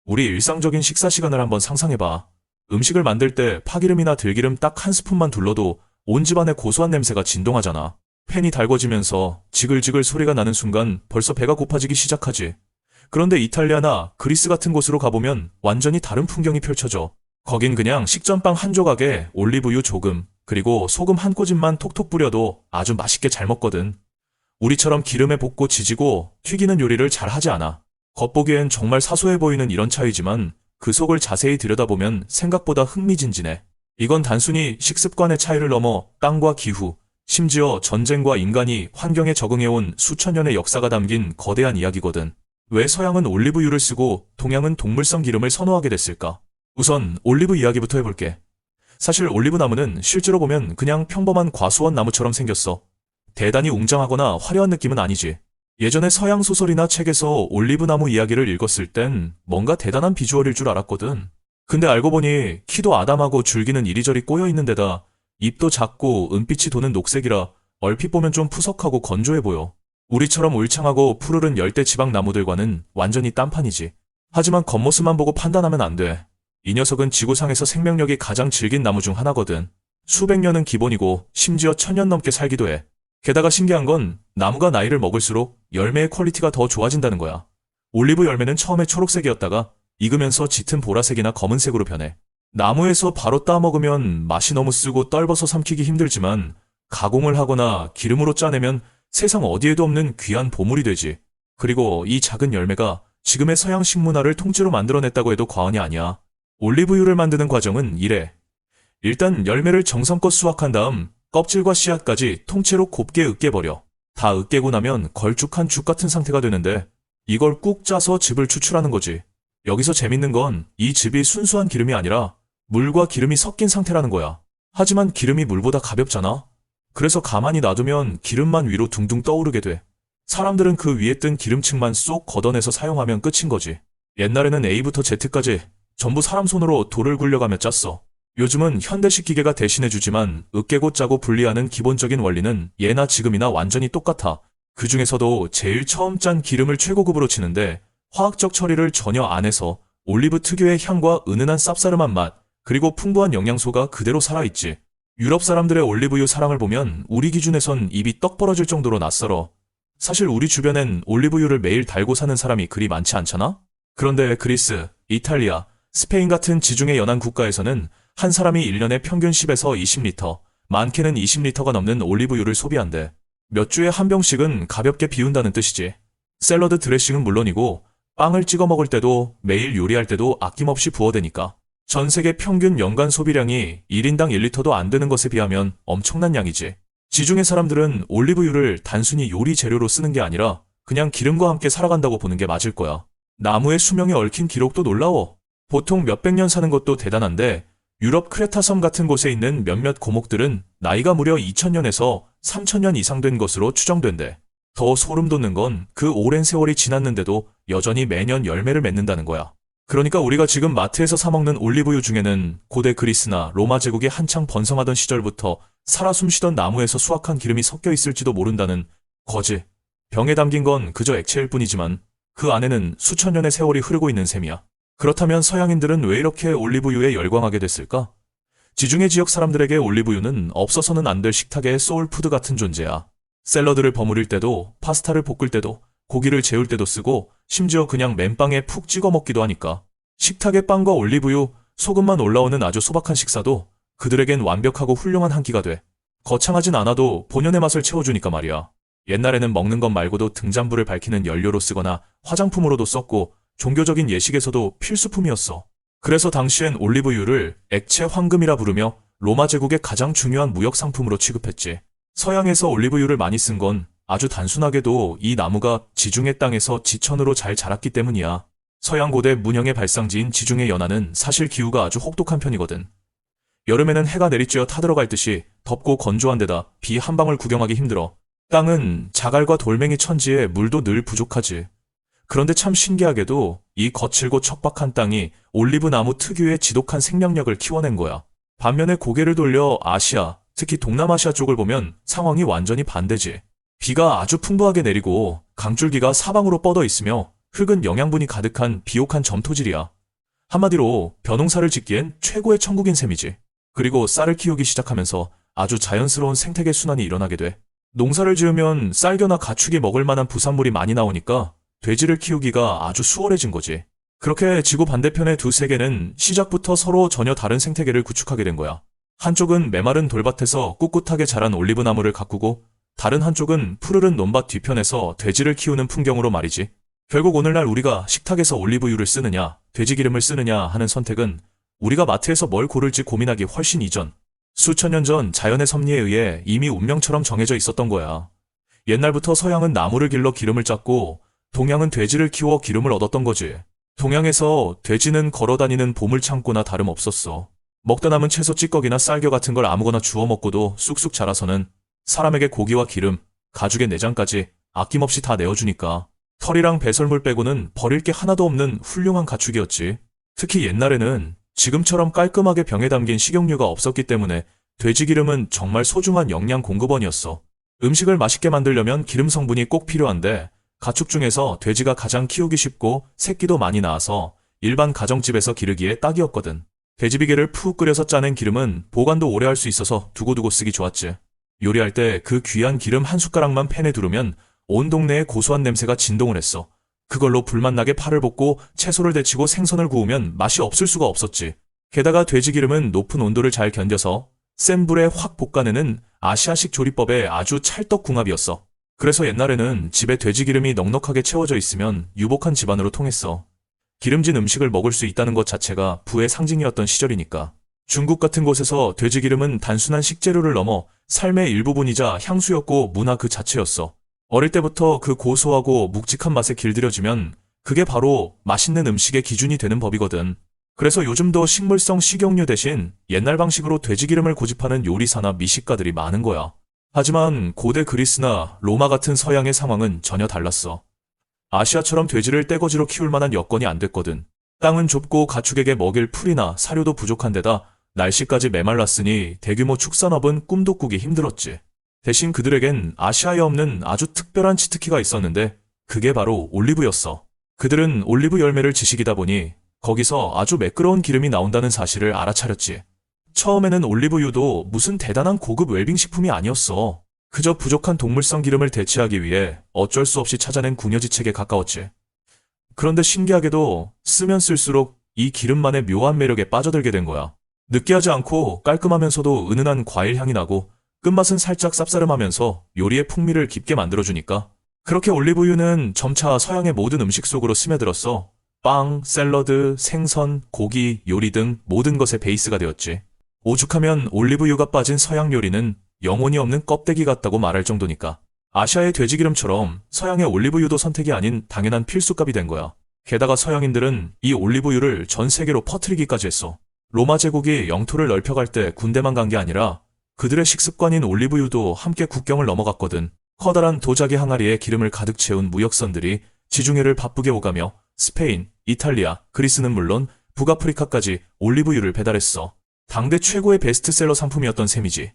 우리 일상적인 식사 시간을 한번 상상해봐. 음식을 만들 때 파기름이나 들기름 딱 한 스푼만 둘러도 온 집안의 고소한 냄새가 진동하잖아. 팬이 달궈지면서 지글지글 소리가 나는 순간 벌써 배가 고파지기 시작하지. 그런데 이탈리아나 그리스 같은 곳으로 가보면 완전히 다른 풍경이 펼쳐져. 거긴 그냥 식전빵 한 조각에 올리브유 조금, 그리고 소금 한 꼬집만 톡톡 뿌려도 아주 맛있게 잘 먹거든. 우리처럼 기름에 볶고 지지고 튀기는 요리를 잘 하지 않아. 겉보기엔 정말 사소해 보이는 이런 차이지만 그 속을 자세히 들여다보면 생각보다 흥미진진해. 이건 단순히 식습관의 차이를 넘어 땅과 기후, 심지어 전쟁과 인간이 환경에 적응해온 수천 년의 역사가 담긴 거대한 이야기거든. 왜 서양은 올리브유를 쓰고 동양은 동물성 기름을 선호하게 됐을까? 우선 올리브 이야기부터 해볼게. 사실 올리브 나무는 실제로 보면 그냥 평범한 과수원 나무처럼 생겼어. 대단히 웅장하거나 화려한 느낌은 아니지. 예전에 서양 소설이나 책에서 올리브 나무 이야기를 읽었을 땐 뭔가 대단한 비주얼일 줄 알았거든. 근데 알고 보니 키도 아담하고 줄기는 이리저리 꼬여 있는 데다 잎도 작고 은빛이 도는 녹색이라 얼핏 보면 좀 푸석하고 건조해 보여. 우리처럼 울창하고 푸르른 열대 지방 나무들과는 완전히 딴판이지. 하지만 겉모습만 보고 판단하면 안 돼. 이 녀석은 지구상에서 생명력이 가장 질긴 나무 중 하나거든. 수백 년은 기본이고 심지어 1000년 넘게 살기도 해. 게다가 신기한 건 나무가 나이를 먹을수록 열매의 퀄리티가 더 좋아진다는 거야. 올리브 열매는 처음에 초록색이었다가 익으면서 짙은 보라색이나 검은색으로 변해. 나무에서 바로 따 먹으면 맛이 너무 쓰고 떫어서 삼키기 힘들지만 가공을 하거나 기름으로 짜내면 세상 어디에도 없는 귀한 보물이 되지. 그리고 이 작은 열매가 지금의 서양 식문화를 통째로 만들어냈다고 해도 과언이 아니야. 올리브유를 만드는 과정은 이래. 일단 열매를 정성껏 수확한 다음 껍질과 씨앗까지 통째로 곱게 으깨버려. 다 으깨고 나면 걸쭉한 죽 같은 상태가 되는데 이걸 꾹 짜서 즙을 추출하는 거지. 여기서 재밌는 건 이 즙이 순수한 기름이 아니라 물과 기름이 섞인 상태라는 거야. 하지만 기름이 물보다 가볍잖아. 그래서 가만히 놔두면 기름만 위로 둥둥 떠오르게 돼. 사람들은 그 위에 뜬 기름층만 쏙 걷어내서 사용하면 끝인 거지. 옛날에는 A부터 Z까지 전부 사람 손으로 돌을 굴려가며 짰어. 요즘은 현대식 기계가 대신해주지만 으깨고 짜고 분리하는 기본적인 원리는 예나 지금이나 완전히 똑같아. 그 중에서도 제일 처음 짠 기름을 최고급으로 치는데 화학적 처리를 전혀 안 해서 올리브 특유의 향과 은은한 쌉싸름한 맛, 그리고 풍부한 영양소가 그대로 살아있지. 유럽 사람들의 올리브유 사랑을 보면 우리 기준에선 입이 떡 벌어질 정도로 낯설어. 사실 우리 주변엔 올리브유를 매일 달고 사는 사람이 그리 많지 않잖아? 그런데 그리스, 이탈리아, 스페인 같은 지중해 연안 국가에서는 한 사람이 1년에 평균 10에서 20리터, 많게는 20리터가 넘는 올리브유를 소비한대. 몇 주에 한 병씩은 가볍게 비운다는 뜻이지. 샐러드 드레싱은 물론이고 빵을 찍어 먹을 때도 매일 요리할 때도 아낌없이 부어대니까. 전 세계 평균 연간 소비량이 1인당 1리터도 안 되는 것에 비하면 엄청난 양이지. 지중해 사람들은 올리브유를 단순히 요리 재료로 쓰는 게 아니라 그냥 기름과 함께 살아간다고 보는 게 맞을 거야. 나무의 수명에 얽힌 기록도 놀라워. 보통 몇백 년 사는 것도 대단한데 유럽 크레타 섬 같은 곳에 있는 몇몇 고목들은 나이가 무려 2000년에서 3000년 이상 된 것으로 추정된대. 더 소름 돋는 건 그 오랜 세월이 지났는데도 여전히 매년 열매를 맺는다는 거야. 그러니까 우리가 지금 마트에서 사 먹는 올리브유 중에는 고대 그리스나 로마 제국이 한창 번성하던 시절부터 살아 숨쉬던 나무에서 수확한 기름이 섞여 있을지도 모른다는 거지. 병에 담긴 건 그저 액체일 뿐이지만 그 안에는 수천 년의 세월이 흐르고 있는 셈이야. 그렇다면 서양인들은 왜 이렇게 올리브유에 열광하게 됐을까? 지중해 지역 사람들에게 올리브유는 없어서는 안 될 식탁의 소울푸드 같은 존재야. 샐러드를 버무릴 때도, 파스타를 볶을 때도, 고기를 재울 때도 쓰고 심지어 그냥 맨빵에 푹 찍어 먹기도 하니까. 식탁에 빵과 올리브유, 소금만 올라오는 아주 소박한 식사도 그들에겐 완벽하고 훌륭한 한 끼가 돼. 거창하진 않아도 본연의 맛을 채워주니까 말이야. 옛날에는 먹는 것 말고도 등잔불을 밝히는 연료로 쓰거나 화장품으로도 썼고 종교적인 예식에서도 필수품이었어. 그래서 당시엔 올리브유를 액체 황금이라 부르며 로마 제국의 가장 중요한 무역 상품으로 취급했지. 서양에서 올리브유를 많이 쓴 건 아주 단순하게도 이 나무가 지중해 땅에서 지천으로 잘 자랐기 때문이야. 서양 고대 문명의 발상지인 지중해 연안은 사실 기후가 아주 혹독한 편이거든. 여름에는 해가 내리쬐어 타들어갈 듯이 덥고 건조한 데다 비 한 방울 구경하기 힘들어. 땅은 자갈과 돌멩이 천지에 물도 늘 부족하지. 그런데 참 신기하게도 이 거칠고 척박한 땅이 올리브 나무 특유의 지독한 생명력을 키워낸 거야. 반면에 고개를 돌려 아시아, 특히 동남아시아 쪽을 보면 상황이 완전히 반대지. 비가 아주 풍부하게 내리고 강줄기가 사방으로 뻗어 있으며 흙은 영양분이 가득한 비옥한 점토질이야. 한마디로 벼농사를 짓기엔 최고의 천국인 셈이지. 그리고 쌀을 키우기 시작하면서 아주 자연스러운 생태계 순환이 일어나게 돼. 농사를 지으면 쌀겨나 가축이 먹을 만한 부산물이 많이 나오니까 돼지를 키우기가 아주 수월해진 거지. 그렇게 지구 반대편의 두 세계는 시작부터 서로 전혀 다른 생태계를 구축하게 된 거야. 한쪽은 메마른 돌밭에서 꿋꿋하게 자란 올리브나무를 가꾸고 다른 한쪽은 푸르른 논밭 뒤편에서 돼지를 키우는 풍경으로 말이지. 결국 오늘날 우리가 식탁에서 올리브유를 쓰느냐, 돼지기름을 쓰느냐 하는 선택은 우리가 마트에서 뭘 고를지 고민하기 훨씬 이전, 수천 년 전 자연의 섭리에 의해 이미 운명처럼 정해져 있었던 거야. 옛날부터 서양은 나무를 길러 기름을 짰고 동양은 돼지를 키워 기름을 얻었던 거지. 동양에서 돼지는 걸어다니는 보물창고나 다름없었어. 먹다 남은 채소 찌꺼기나 쌀겨 같은 걸 아무거나 주워 먹고도 쑥쑥 자라서는 사람에게 고기와 기름, 가죽의 내장까지 아낌없이 다 내어주니까 털이랑 배설물 빼고는 버릴 게 하나도 없는 훌륭한 가축이었지. 특히 옛날에는 지금처럼 깔끔하게 병에 담긴 식용유가 없었기 때문에 돼지기름은 정말 소중한 영양 공급원이었어. 음식을 맛있게 만들려면 기름 성분이 꼭 필요한데 가축 중에서 돼지가 가장 키우기 쉽고 새끼도 많이 낳아서 일반 가정집에서 기르기에 딱이었거든. 돼지비계를 푹 끓여서 짜낸 기름은 보관도 오래 할 수 있어서 두고두고 쓰기 좋았지. 요리할 때 그 귀한 기름 한 숟가락만 팬에 두르면 온 동네에 고소한 냄새가 진동을 했어. 그걸로 불맛나게 팔을 볶고 채소를 데치고 생선을 구우면 맛이 없을 수가 없었지. 게다가 돼지기름은 높은 온도를 잘 견뎌서 센 불에 확 볶아내는 아시아식 조리법의 아주 찰떡궁합이었어. 그래서 옛날에는 집에 돼지기름이 넉넉하게 채워져 있으면 유복한 집안으로 통했어. 기름진 음식을 먹을 수 있다는 것 자체가 부의 상징이었던 시절이니까. 중국 같은 곳에서 돼지기름은 단순한 식재료를 넘어 삶의 일부분이자 향수였고 문화 그 자체였어. 어릴 때부터 그 고소하고 묵직한 맛에 길들여지면 그게 바로 맛있는 음식의 기준이 되는 법이거든. 그래서 요즘도 식물성 식용유 대신 옛날 방식으로 돼지기름을 고집하는 요리사나 미식가들이 많은 거야. 하지만 고대 그리스나 로마 같은 서양의 상황은 전혀 달랐어. 아시아처럼 돼지를 떼거지로 키울 만한 여건이 안 됐거든. 땅은 좁고 가축에게 먹일 풀이나 사료도 부족한 데다 날씨까지 메말랐으니 대규모 축산업은 꿈도 꾸기 힘들었지. 대신 그들에겐 아시아에 없는 아주 특별한 치트키가 있었는데 그게 바로 올리브였어. 그들은 올리브 열매를 지식이다 보니 거기서 아주 매끄러운 기름이 나온다는 사실을 알아차렸지. 처음에는 올리브유도 무슨 대단한 고급 웰빙식품이 아니었어. 그저 부족한 동물성 기름을 대체하기 위해 어쩔 수 없이 찾아낸 궁여지책에 가까웠지. 그런데 신기하게도 쓰면 쓸수록 이 기름만의 묘한 매력에 빠져들게 된 거야. 느끼하지 않고 깔끔하면서도 은은한 과일 향이 나고 끝맛은 살짝 쌉싸름하면서 요리의 풍미를 깊게 만들어주니까. 그렇게 올리브유는 점차 서양의 모든 음식 속으로 스며들었어. 빵, 샐러드, 생선, 고기, 요리 등 모든 것의 베이스가 되었지. 오죽하면 올리브유가 빠진 서양 요리는 영혼이 없는 껍데기 같다고 말할 정도니까. 아시아의 돼지기름처럼 서양의 올리브유도 선택이 아닌 당연한 필수값이 된 거야. 게다가 서양인들은 이 올리브유를 전 세계로 퍼뜨리기까지 했어. 로마 제국이 영토를 넓혀갈 때 군대만 간 게 아니라 그들의 식습관인 올리브유도 함께 국경을 넘어갔거든. 커다란 도자기 항아리에 기름을 가득 채운 무역선들이 지중해를 바쁘게 오가며 스페인, 이탈리아, 그리스는 물론 북아프리카까지 올리브유를 배달했어. 당대 최고의 베스트셀러 상품이었던 셈이지.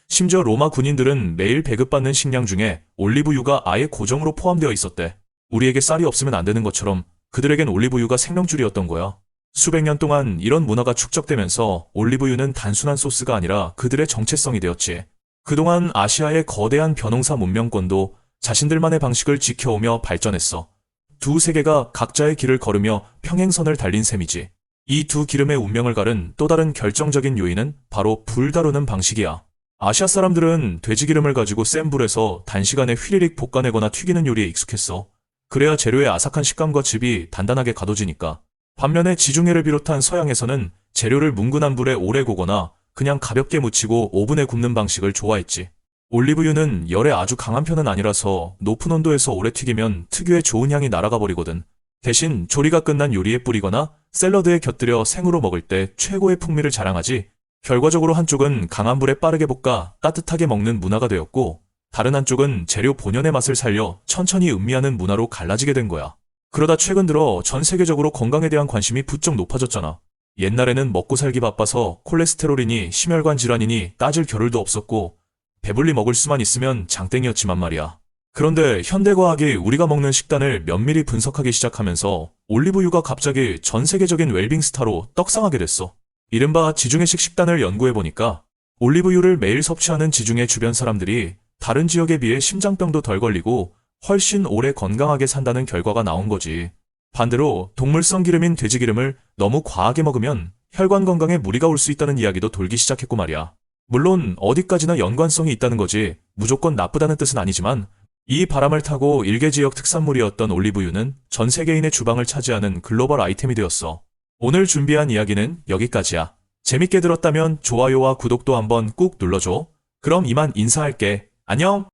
심지어 로마 군인들은 매일 배급받는 식량 중에 올리브유가 아예 고정으로 포함되어 있었대. 우리에게 쌀이 없으면 안 되는 것처럼 그들에겐 올리브유가 생명줄이었던 거야. 수백 년 동안 이런 문화가 축적되면서 올리브유는 단순한 소스가 아니라 그들의 정체성이 되었지. 그동안 아시아의 거대한 벼농사 문명권도 자신들만의 방식을 지켜오며 발전했어. 두 세계가 각자의 길을 걸으며 평행선을 달린 셈이지. 이 두 기름의 운명을 가른 또 다른 결정적인 요인은 바로 불 다루는 방식이야. 아시아 사람들은 돼지기름을 가지고 센 불에서 단시간에 휘리릭 볶아내거나 튀기는 요리에 익숙했어. 그래야 재료의 아삭한 식감과 즙이 단단하게 가둬지니까. 반면에 지중해를 비롯한 서양에서는 재료를 뭉근한 불에 오래 구거나 그냥 가볍게 묻히고 오븐에 굽는 방식을 좋아했지. 올리브유는 열에 아주 강한 편은 아니라서 높은 온도에서 오래 튀기면 특유의 좋은 향이 날아가 버리거든. 대신 조리가 끝난 요리에 뿌리거나 샐러드에 곁들여 생으로 먹을 때 최고의 풍미를 자랑하지. 결과적으로 한쪽은 강한 불에 빠르게 볶아 따뜻하게 먹는 문화가 되었고 다른 한쪽은 재료 본연의 맛을 살려 천천히 음미하는 문화로 갈라지게 된 거야. 그러다 최근 들어 전 세계적으로 건강에 대한 관심이 부쩍 높아졌잖아. 옛날에는 먹고 살기 바빠서 콜레스테롤이니 심혈관 질환이니 따질 겨를도 없었고 배불리 먹을 수만 있으면 장땡이었지만 말이야. 그런데 현대과학이 우리가 먹는 식단을 면밀히 분석하기 시작하면서 올리브유가 갑자기 전 세계적인 웰빙 스타로 떡상하게 됐어. 이른바 지중해식 식단을 연구해보니까 올리브유를 매일 섭취하는 지중해 주변 사람들이 다른 지역에 비해 심장병도 덜 걸리고 훨씬 오래 건강하게 산다는 결과가 나온 거지. 반대로 동물성 기름인 돼지기름을 너무 과하게 먹으면 혈관 건강에 무리가 올 수 있다는 이야기도 돌기 시작했고 말이야. 물론 어디까지나 연관성이 있다는 거지 무조건 나쁘다는 뜻은 아니지만 이 바람을 타고 일개 지역 특산물이었던 올리브유는 전 세계인의 주방을 차지하는 글로벌 아이템이 되었어. 오늘 준비한 이야기는 여기까지야. 재밌게 들었다면 좋아요와 구독도 한번 꾹 눌러줘. 그럼 이만 인사할게. 안녕!